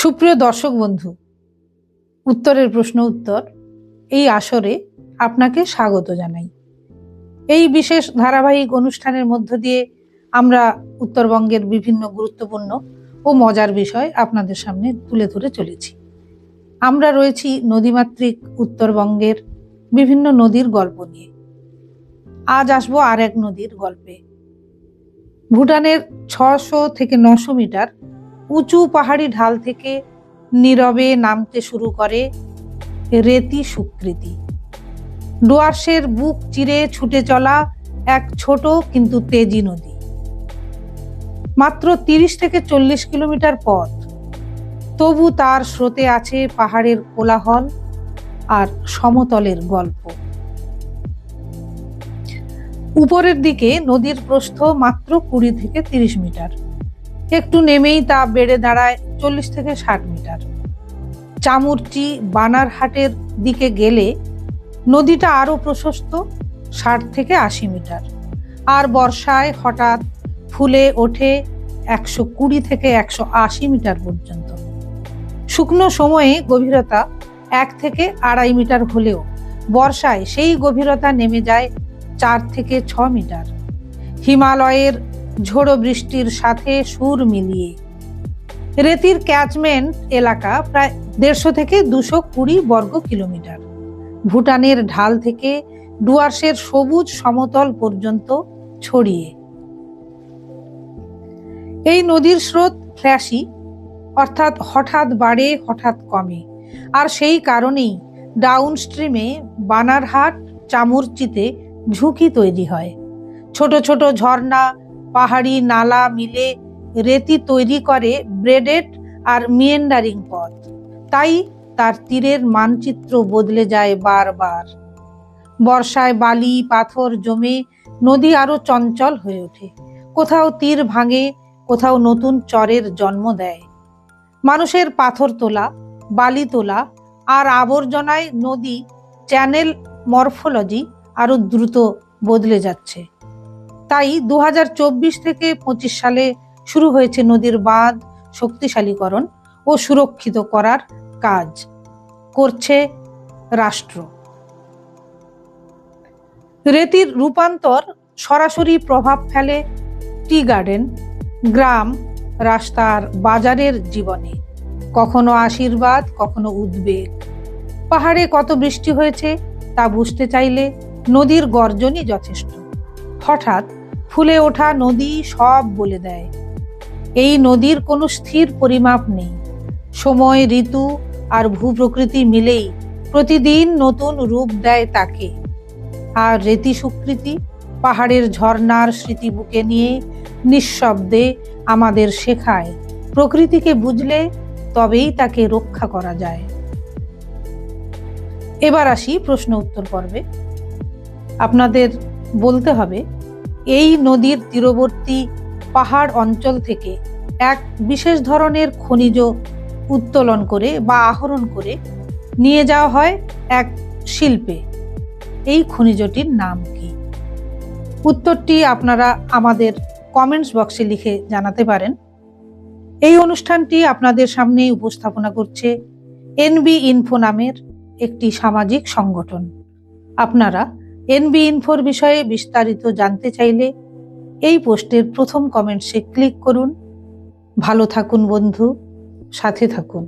সুপ্রিয় দর্শক বন্ধু, উত্তরের প্রশ্ন উত্তর এই আসরে আপনাকে স্বাগত জানাই। এই বিশেষ ধারাবাহিক অনুষ্ঠানের মধ্য দিয়ে আমরা উত্তরবঙ্গের বিভিন্ন গুরুত্বপূর্ণ ও মজার বিষয় আপনাদের সামনে তুলে ধরে চলেছি। আমরা রয়েছি নদীমাতৃক উত্তরবঙ্গের বিভিন্ন নদীর গল্প নিয়ে। আজ আসবো আর এক নদীর গল্পে। ভুটানের 600 থেকে 900 মিটার উঁচু পাহাড়ি ঢাল থেকে নীরবে নামতে শুরু করে রেতি সুকৃতি। ডুয়ার্সের বুক চিরে ছুটে চলা এক ছোট কিন্তু তেজি নদী। মাত্র 30 থেকে 40 কিলোমিটার পথ, তবু তার স্রোতে আছে পাহাড়ের কোলাহল আর সমতলের গল্প। উপরের দিকে নদীর প্রস্থ মাত্র 20 থেকে 30 মিটার, একটু নেমেই তা বেড়ে দাঁড়ায় 40 থেকে 60 মিটার। চামুরচি বানারহাটের দিকে গেলে নদীটা আরো প্রশস্ত, 60 থেকে 80 মিটার। আর বর্ষায় হঠাৎ ফুলে ওঠে 120 থেকে 180 মিটার পর্যন্ত। শুকনো সময়ে গভীরতা 1 থেকে 2.5 মিটার হলেও বর্ষায় সেই গভীরতা নেমে যায় 4 থেকে 6 মিটার। হিমালয়ের ঝোড়ো বৃষ্টির সাথে সুর মিলিয়ে রেতির ক্যাচমেন্ট এলাকা প্রায় 150 থেকে 220 বর্গ কিলোমিটার। ভুটানের ঢাল থেকে ডুয়ার্সের সবুজ সমতল পর্যন্ত ছড়িয়ে। এই নদীর স্রোত ফ্ল্যাশি, অর্থাৎ হঠাৎ বাড়ে হঠাৎ কমে। আর সেই কারণেই ডাউন স্ট্রিমে বানারহাট চামুরচিতে ঝুঁকি তৈরি হয়। ছোট ছোট ঝর্ণা, পাহাড়ি নালা মিলে রেতি তৈরি করে ব্রেডেড আর মিয়েন্ডারিং পথ। তাই তার তীরের মানচিত্র বদলে যায় বারবার। বর্ষায় বালি পাথর জমে নদী আরো চঞ্চল হয়ে ওঠে। কোথাও তীর ভাঙে, কোথাও নতুন চরের জন্ম দেয়। মানুষের পাথর তোলা, বালি তোলা আর আবর্জনায় নদী চ্যানেল মরফোলজি আরো দ্রুত বদলে যাচ্ছে। তাই 2024 থেকে 25 সালে শুরু হয়েছে নদীর বাঁধ শক্তিশালীকরণ ও সুরক্ষিত করার কাজ করছে রাষ্ট্র। রেতির রূপান্তর সরাসরি প্রভাব ফেলে টি গার্ডেন, গ্রাম, রাস্তার, বাজারের জীবনে। কখনো আশীর্বাদ, কখনো উদ্বেগ। পাহাড়ে কত বৃষ্টি হয়েছে তা বুঝতে চাইলে নদীর গর্জনই যথেষ্ট। হঠাৎ ফুলে ওঠা নদী সব বলে দেয়। এই নদীর কোনো স্থির পরিমাপ নেই। সময়, ঋতু আর ভূপ্রকৃতি মিলেই প্রতিদিন নতুন রূপ দেয় তাকে। আর রেতি সুকৃতি পাহাড়ের ঝর্ণার স্মৃতি বুকে নিয়ে নিঃশব্দে আমাদের শেখায়, প্রকৃতিকে বুঝলে তবেই তাকে রক্ষা করা যায়। এবার আসি প্রশ্ন উত্তর পর্বে। আপনাদের বলতে হবে, এই নদীর তীরবর্তী পাহাড় অঞ্চল থেকে এক বিশেষ ধরনের খনিজ উত্তোলন করে বা আহরণ করে নিয়ে যাওয়া হয় এক শিল্পে। এই খনিজটির নাম কি? উত্তরটি আপনারা আমাদের কমেন্টস বক্সে লিখে জানাতে পারেন। এই অনুষ্ঠানটি আপনাদের সামনে উপস্থাপনা করছে এনবি ইনফো নামের একটি সামাজিক সংগঠন। আপনারা এনবি ইনফোর বিষয়ে বিস্তারিত জানতে চাইলে এই পোস্টের প্রথম কমেন্টসে ক্লিক করুন। ভালো থাকুন বন্ধু, সাথে থাকুন।